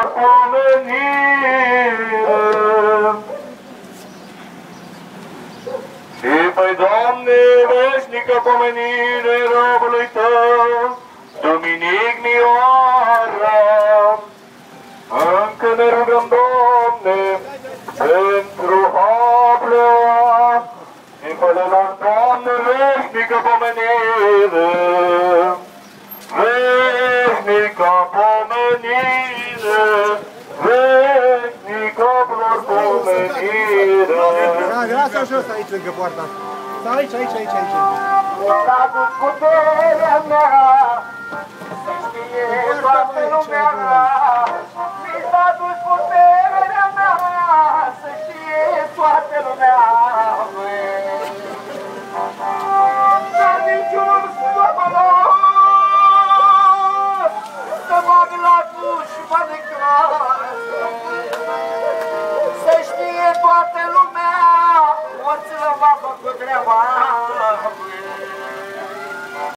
lor pomenire. Și păi, Doamne, veșnică pomenire robului Tău, Duminic Mioara, încă ne rugăm, Doamne, pentru Hablea, și fă-le lor, Doamne, veșnică pomenire, veșnică pomenire, veșnică lor pomenire. Da, să jos aici lângă poarta asta. Stai aici, aici, aici, aici. S-a dus puterea mea, să știe toată lumea. Mi s-a dus puterea mea, să știe toată lumea. Dar niciun stăpănos să bag la dușma de casă. Să știe toată lumea, oricine v-a făcut treaba.